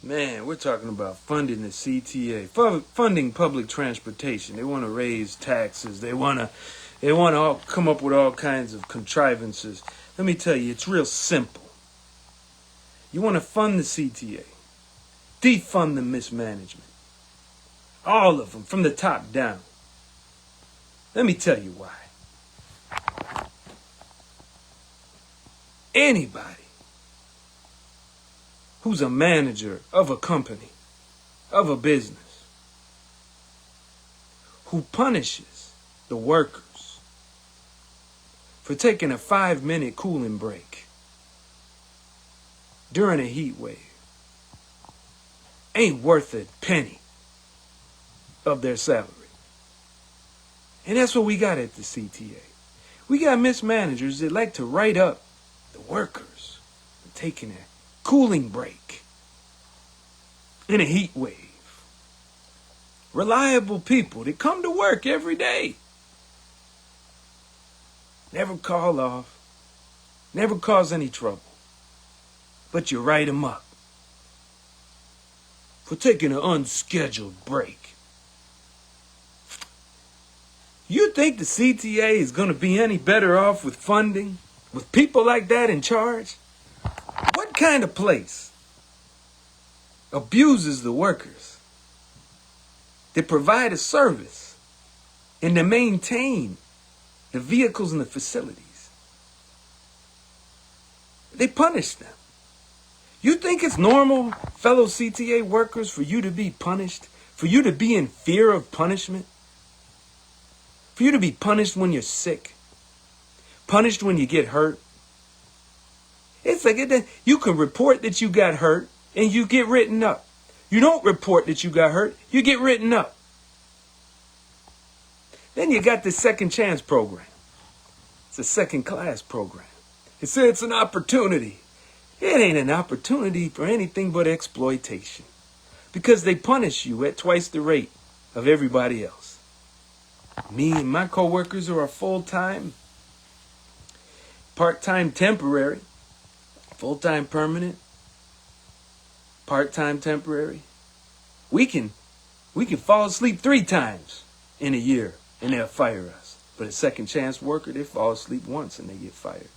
Man, we're talking about funding the CTA, funding public transportation. They want to raise taxes. They want to come up with all kinds of contrivances. Let me tell you, it's real simple. You want to fund the CTA, defund the mismanagement. All of them, from the top down. Let me tell you why. Anybody who's a manager of a company, of a business, who punishes the workers for taking a 5-minute cooling break during a heat wave ain't worth a penny of their salary. And that's what we got at the CTA. We got mismanagers that like to write up the workers for taking a cooling break in a heat wave. Reliable people that come to work every day. Never call off. Never cause any trouble. But you write them up for taking an unscheduled break. You think the CTA is going to be any better off with funding? With people like that in charge? What kind of place abuses the workers that provide a service and to maintain the vehicles and the facilities? They punish them. You think it's normal, fellow CTA workers, for you to be punished? For you to be in fear of punishment? For you to be punished when you're sick? Punished when you get hurt? It's like you can report that you got hurt and you get written up. You don't report that you got hurt, you get written up. Then you got the second chance program. It's a second class program. It says it's an opportunity. It ain't an opportunity for anything but exploitation. Because they punish you at twice the rate of everybody else. Me and my coworkers are full-time, part-time temporary, full-time permanent, part-time temporary. We can fall asleep 3 times in a year and they'll fire us. But a second chance worker, they fall asleep once and they get fired.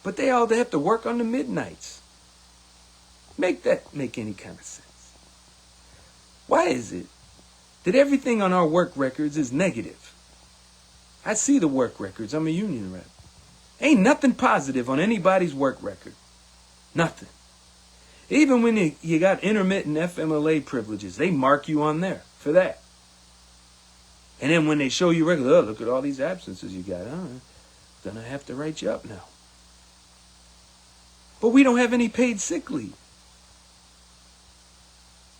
But they have to work on the midnights. Make that make any kind of sense? Why is it that everything on our work records is negative? I see the work records. I'm a union rep. Ain't nothing positive on anybody's work record. Nothing. Even when you got intermittent FMLA privileges, they mark you on there for that. And then when they show you regular, look at all these absences you got. Gonna have to write you up now. But we don't have any paid sick leave.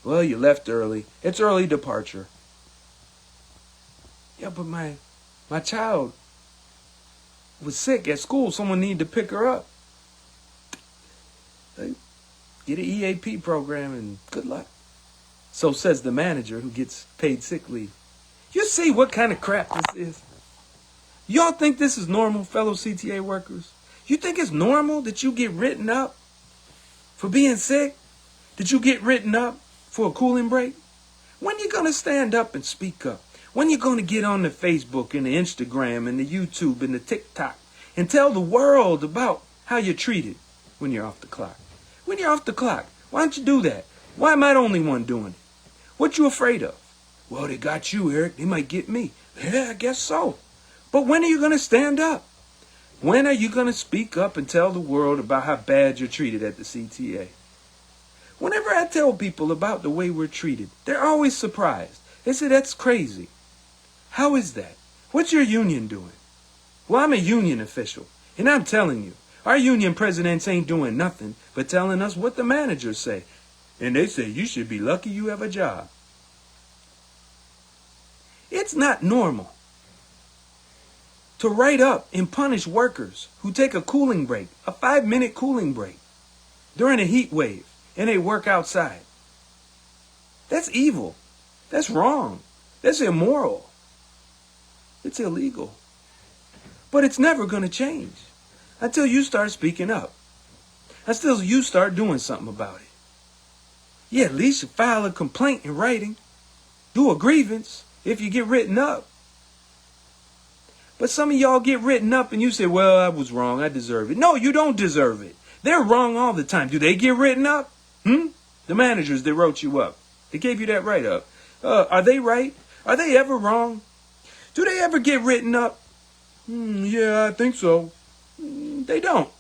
Well, you left early. It's early departure. Yeah, but my child was sick at school. Someone needed to pick her up. Get an EAP program and good luck. So says the manager who gets paid sick leave. You see what kind of crap this is? Y'all think this is normal, fellow CTA workers? You think it's normal that you get written up for being sick? That you get written up for a cooling break? When you going to stand up and speak up? When you going to get on the Facebook and the Instagram and the YouTube and the TikTok and tell the world about how you're treated when you're off the clock? When you're off the clock, why don't you do that? Why am I the only one doing it? What you afraid of? Well, they got you, Eric. They might get me. Yeah, I guess so. But when are you going to stand up? When are you going to speak up and tell the world about how bad you're treated at the CTA? Whenever I tell people about the way we're treated, they're always surprised. They say, that's crazy. How is that? What's your union doing? Well, I'm a union official, and I'm telling you, our union presidents ain't doing nothing but telling us what the managers say. And they say, you should be lucky you have a job. It's not normal to write up and punish workers who take a cooling break, a 5-minute cooling break, during a heat wave, and they work outside. That's evil. That's wrong. That's immoral. It's illegal. But it's never going to change until you start speaking up. Until you start doing something about it. Yeah, at least you file a complaint in writing. Do a grievance if you get written up. But some of y'all get written up and you say, well, I was wrong. I deserve it. No, you don't deserve it. They're wrong all the time. Do they get written up? The managers that wrote you up. They gave you that write-up. Are they right? Are they ever wrong? Do they ever get written up? Yeah, I think so. They don't.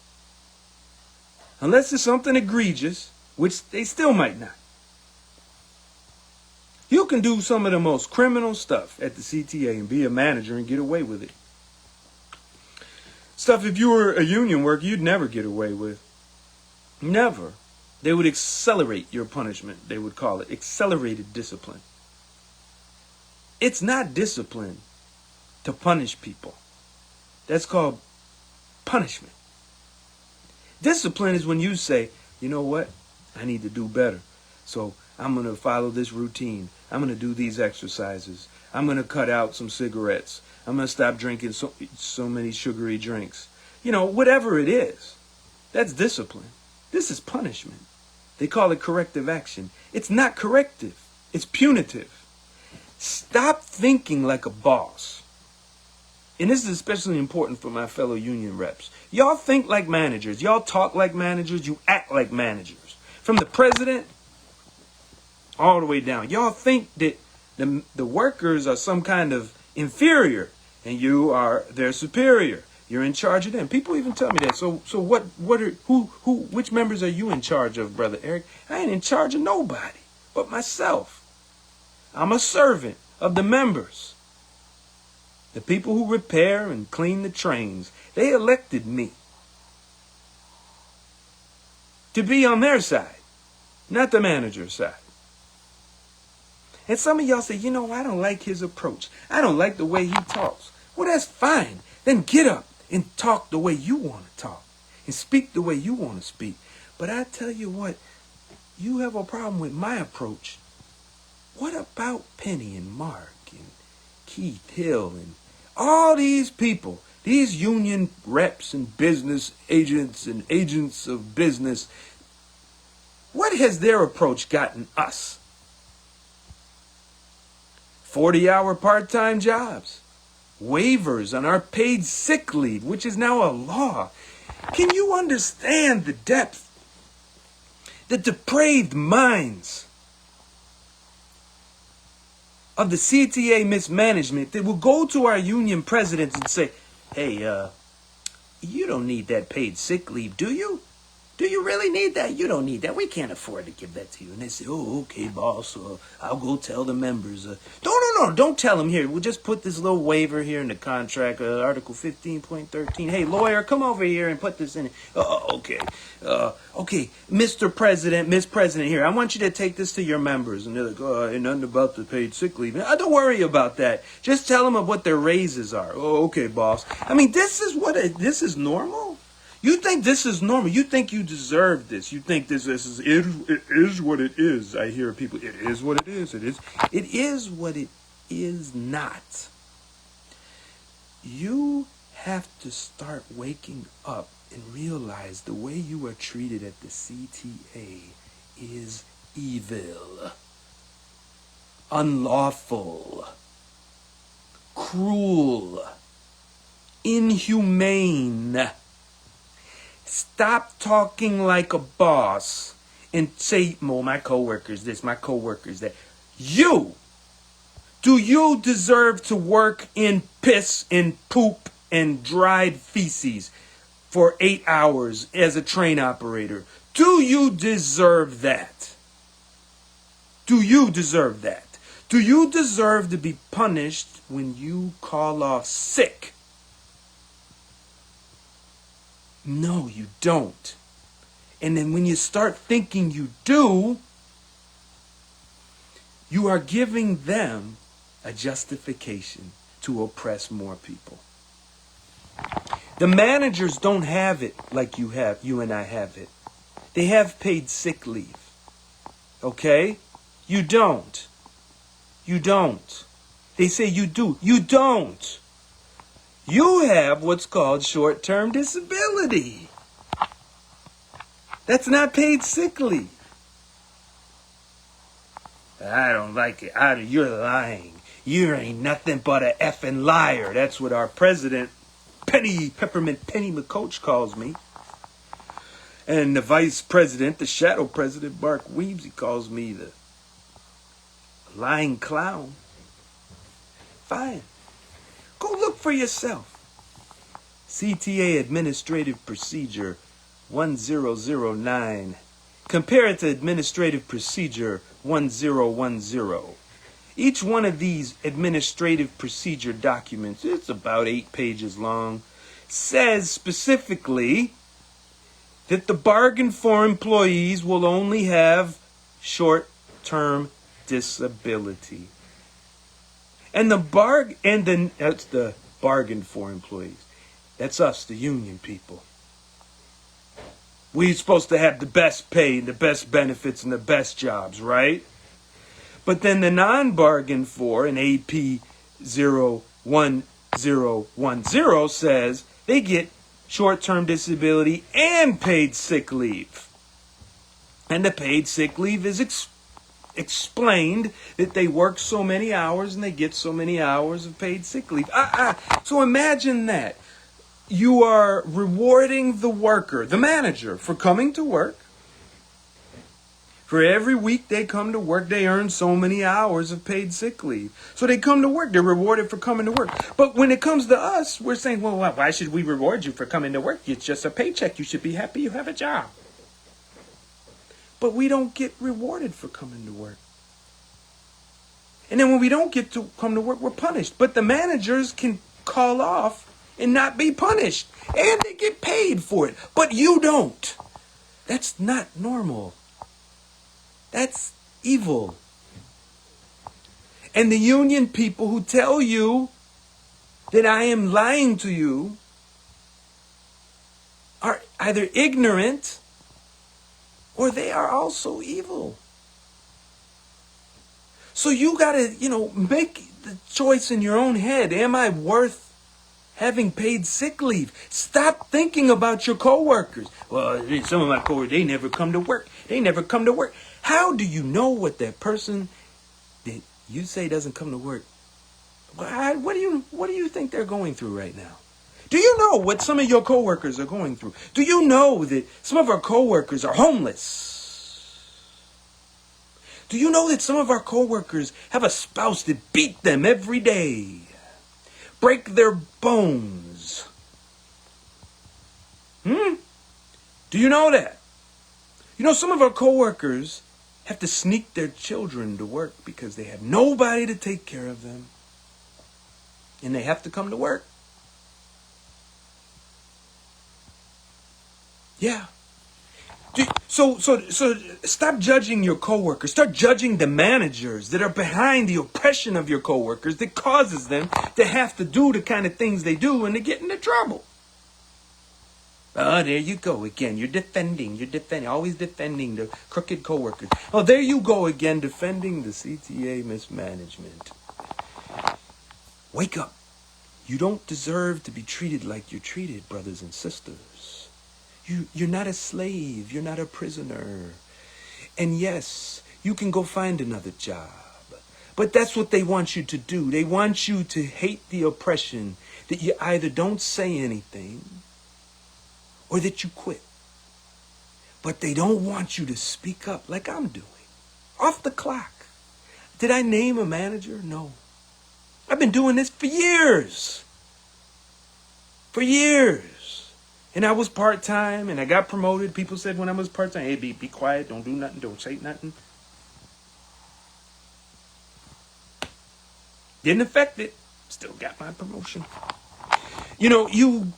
Unless it's something egregious, which they still might not. You can do some of the most criminal stuff at the CTA and be a manager and get away with it. Stuff if you were a union worker, you'd never get away with. Never. They would accelerate your punishment. They would call it accelerated discipline. It's not discipline to punish people. That's called punishment. Discipline is when you say, you know what? I need to do better. So I'm going to follow this routine. I'm going to do these exercises. I'm going to cut out some cigarettes. I'm going to stop drinking so many sugary drinks. Whatever it is, that's discipline. This is punishment. They call it corrective action. It's not corrective. It's punitive. Stop thinking like a boss. And this is especially important for my fellow union reps. Y'all think like managers. Y'all talk like managers. You act like managers. From the president all the way down. Y'all think that the workers are some kind of inferior and you are their superior. You're in charge of them. People even tell me that. So which members are you in charge of, Brother Eric? I ain't in charge of nobody but myself. I'm a servant of the members. The people who repair and clean the trains. They elected me to be on their side, not the manager's side. And some of y'all say, I don't like his approach. I don't like the way he talks. Well, that's fine. Then get up and talk the way you want to talk and speak the way you want to speak. But I tell you what, you have a problem with my approach. What about Penny and Mark and Keith Hill and all these people, these union reps and business agents and agents of business? What has their approach gotten us? 40-hour part-time jobs, waivers on our paid sick leave, which is now a law. Can you understand the depth, the depraved minds of the CTA mismanagement that will go to our union presidents and say, hey, you don't need that paid sick leave, do you? Do you really need that? You don't need that. We can't afford to give that to you. And they say, oh, okay, boss. I'll go tell the members. No. Don't tell them here. We'll just put this little waiver here in the contract, Article 15.13. Hey, lawyer, come over here and put this in. Okay. Okay, Mr. President, Miss President, here. I want you to take this to your members. And they're like, ain't nothing about the paid sick leave. Don't worry about that. Just tell them what their raises are. Oh, okay, boss. I mean, this is normal? You think this is normal? You think you deserve this? You think it is what it is? I hear people. It is what it is. It is what it is not. You have to start waking up and realize the way you are treated at the CTA is evil, unlawful, cruel, inhumane. Stop talking like a boss and say, well, my coworkers this, my coworkers that. Do you deserve to work in piss and poop and dried feces for 8 hours as a train operator? Do you deserve that? Do you deserve that? Do you deserve to be punished when you call off sick? No, you don't. And then when you start thinking you do, you are giving them a justification to oppress more people. The managers don't have it like you and I have it. They have paid sick leave. Okay? You don't. You don't. They say you do. You don't. You have what's called short-term disability. That's not paid sick leave. I don't like it. You're lying. You ain't nothing but a effing liar. That's what our president, Peppermint Penny McCoach, calls me. And the vice president, the shadow president, Mark Weems, he calls me the lying clown. Fine. Go look for yourself. CTA Administrative Procedure 1009. Compare it to Administrative Procedure 1010. Each one of these administrative procedure documents, it's about 8 pages long, says specifically that the bargain for employees will only have short-term disability. And that's the bargain for employees. That's us, the union people. We're supposed to have the best pay and the best benefits and the best jobs, right? But then the non-bargain for, in AP 01010, says they get short-term disability and paid sick leave. And the paid sick leave is explained that they work so many hours and they get so many hours of paid sick leave. So imagine that. You are rewarding the worker, the manager, for coming to work. For every week they come to work, they earn so many hours of paid sick leave. So they come to work. They're rewarded for coming to work. But when it comes to us, we're saying, well, why should we reward you for coming to work? It's just a paycheck. You should be happy you have a job. But we don't get rewarded for coming to work. And then when we don't get to come to work, we're punished. But the managers can call off and not be punished. And they get paid for it. But you don't. That's not normal. That's evil. And the union people who tell you that I am lying to you are either ignorant or they are also evil. So you gotta, make the choice in your own head. Am I worth having paid sick leave? Stop thinking about your coworkers. Well, some of my coworkers, they never come to work. How do you know what that person that you say doesn't come to work? What do you think they're going through right now? Do you know what some of your coworkers are going through? Do you know that some of our coworkers are homeless? Do you know that some of our coworkers have a spouse that beat them every day, break their bones? Do you know that? Some of our coworkers have to sneak their children to work because they have nobody to take care of them. And they have to come to work. Yeah. So stop judging your coworkers. Start judging the managers that are behind the oppression of your coworkers that causes them to have to do the kind of things they do and to get into trouble. Oh, there you go again. You're defending, always defending the crooked coworkers. Oh, there you go again, defending the CTA mismanagement. Wake up. You don't deserve to be treated like you're treated, brothers and sisters. You're not a slave. You're not a prisoner. And yes, you can go find another job. But that's what they want you to do. They want you to hate the oppression, that you either don't say anything or that you quit. But they don't want you to speak up like I'm doing. Off the clock. Did I name a manager? No. I've been doing this for years. And I was part-time and I got promoted. People said when I was part-time, hey, be quiet, don't do nothing, don't say nothing. Didn't affect it. Still got my promotion. You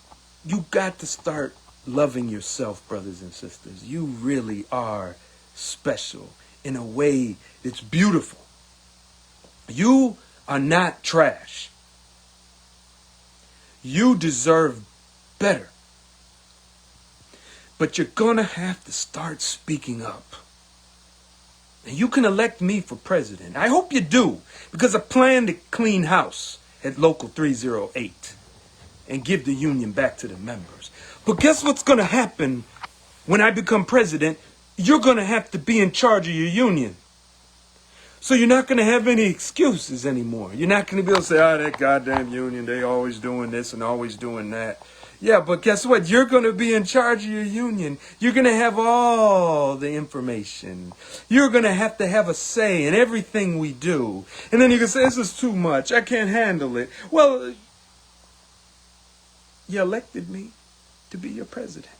got to start loving yourself, brothers and sisters. You really are special in a way that's beautiful. You are not trash. You deserve better. But you're going to have to start speaking up. And you can elect me for president. I hope you do, because I plan to clean house at Local 308 and give the union back to the members. But guess what's going to happen when I become president? You're going to have to be in charge of your union. So you're not going to have any excuses anymore. You're not going to be able to say, oh, that goddamn union, they always doing this and always doing that. Yeah, but guess what? You're going to be in charge of your union. You're going to have all the information. You're going to have a say in everything we do. And then you can say, this is too much. I can't handle it. Well, you elected me to be your president.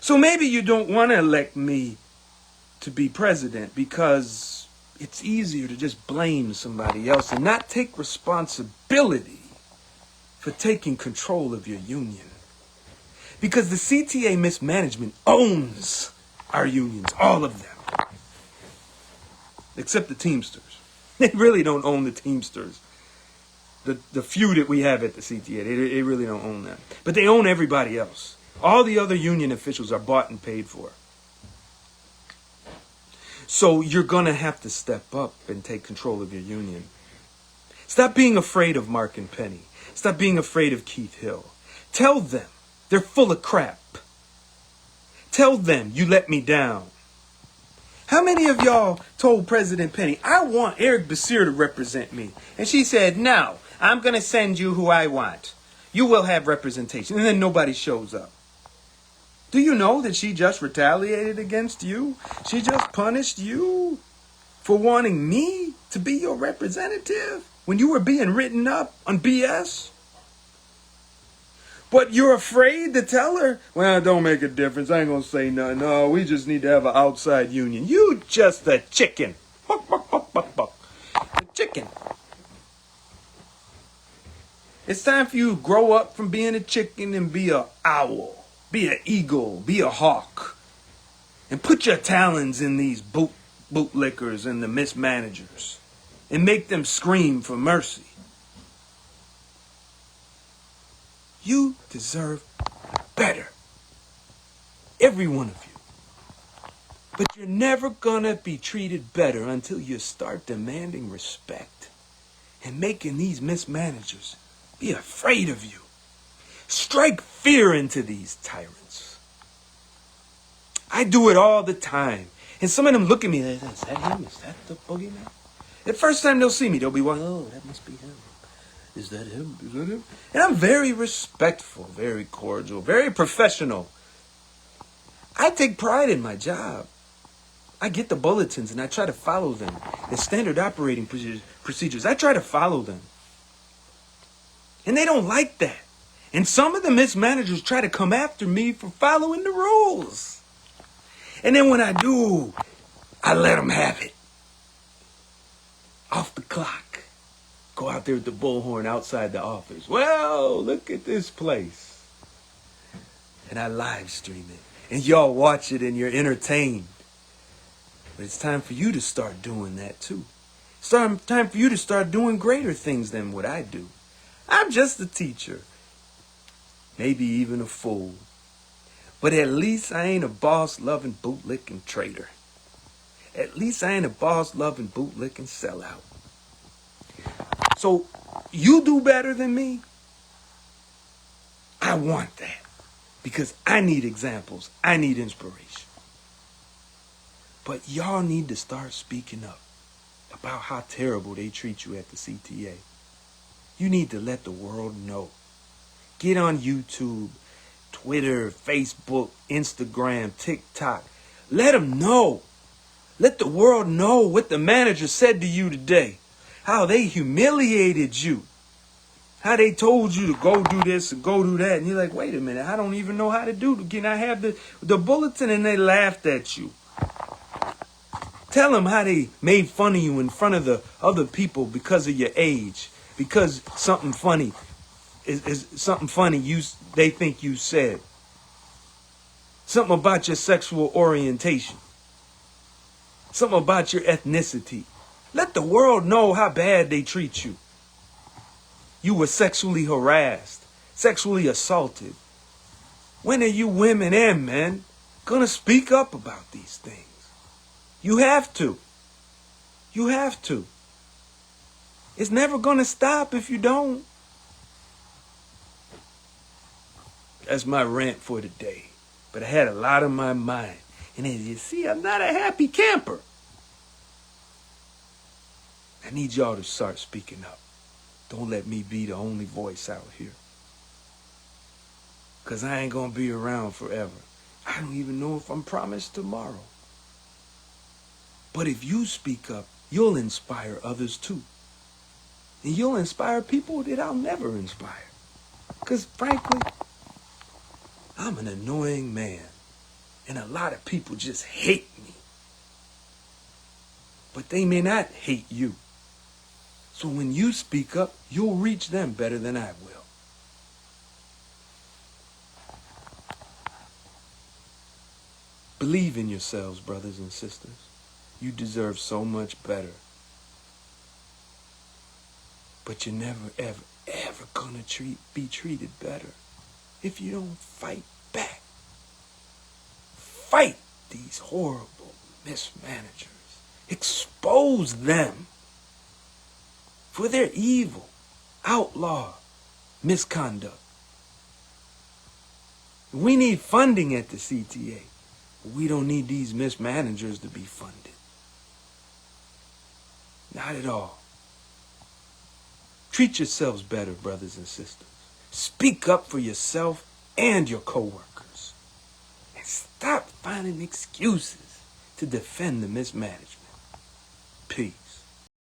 So maybe you don't want to elect me to be president because it's easier to just blame somebody else and not take responsibility for taking control of your union. Because the CTA mismanagement owns our unions, all of them. Except the Teamsters. They really don't own the Teamsters. The few that we have at the CTA, they really don't own that. But they own everybody else. All the other union officials are bought and paid for. So you're going to have to step up and take control of your union. Stop being afraid of Mark and Penny. Stop being afraid of Keith Hill. Tell them they're full of crap. Tell them you let me down. How many of y'all told President Penny, I want Eric Basir to represent me? And she said, no, I'm going to send you who I want. You will have representation. And then nobody shows up. Do you know that she just retaliated against you? She just punished you for wanting me to be your representative when you were being written up on BS? But you're afraid to tell her, well, it don't make a difference. I ain't going to say nothing. No, we just need to have an outside union. You just a chicken. Buck, buck, buck, buck, buck. A chicken. It's time for you to grow up from being a chicken and be an owl. Be an eagle, be a hawk, and put your talons in these bootlickers and the mismanagers, and make them scream for mercy. You deserve better, every one of you. But you're never gonna be treated better until you start demanding respect and making these mismanagers be afraid of you. Strike fear into these tyrants. I do it all the time. And some of them look at me, is that him? Is that the boogeyman? The first time they'll see me, they'll be like, oh, that must be him. Is that him? Is that him? And I'm very respectful, very cordial, very professional. I take pride in my job. I get the bulletins and I try to follow them. The standard operating procedures, I try to follow them. And they don't like that. And some of the mismanagers try to come after me for following the rules. And then when I do, I let them have it. Off the clock. Go out there with the bullhorn outside the office. Well, look at this place. And I live stream it. And y'all watch it and you're entertained. But it's time for you to start doing that too. It's time for you to start doing greater things than what I do. I'm just a teacher. Maybe even a fool. But at least I ain't a boss-loving, bootlicking traitor. At least I ain't a boss-loving, bootlicking sellout. So, you do better than me? I want that. Because I need examples. I need inspiration. But y'all need to start speaking up about how terrible they treat you at the CTA. You need to let the world know. Get on YouTube, Twitter, Facebook, Instagram, TikTok. Let them know. Let the world know what the manager said to you today. How they humiliated you. How they told you to go do this and go do that. And you're like, wait a minute, I don't even know how to do it. Can I have the bulletin? And they laughed at you. Tell them how they made fun of you in front of the other people because of your age. Because something funny is something funny they think you said. Something about your sexual orientation. Something about your ethnicity. Let the world know how bad they treat you. You were sexually harassed, sexually assaulted. When are you women and men gonna speak up about these things? You have to. You have to. It's never gonna stop if you don't. That's my rant for today. But I had a lot on my mind. And as you see, I'm not a happy camper. I need y'all to start speaking up. Don't let me be the only voice out here. Because I ain't going to be around forever. I don't even know if I'm promised tomorrow. But if you speak up, you'll inspire others too. And you'll inspire people that I'll never inspire. Because frankly, I'm an annoying man. And a lot of people just hate me. But they may not hate you. So when you speak up, you'll reach them better than I will. Believe in yourselves, brothers and sisters. You deserve so much better. But you're never, ever, ever gonna be treated better if you don't fight back. Fight these horrible mismanagers. Expose them for their evil, outlaw, misconduct. We need funding at the CTA. We don't need these mismanagers to be funded. Not at all. Treat yourselves better, brothers and sisters. Speak up for yourself and your coworkers. And stop finding excuses to defend the mismanagement. Peace.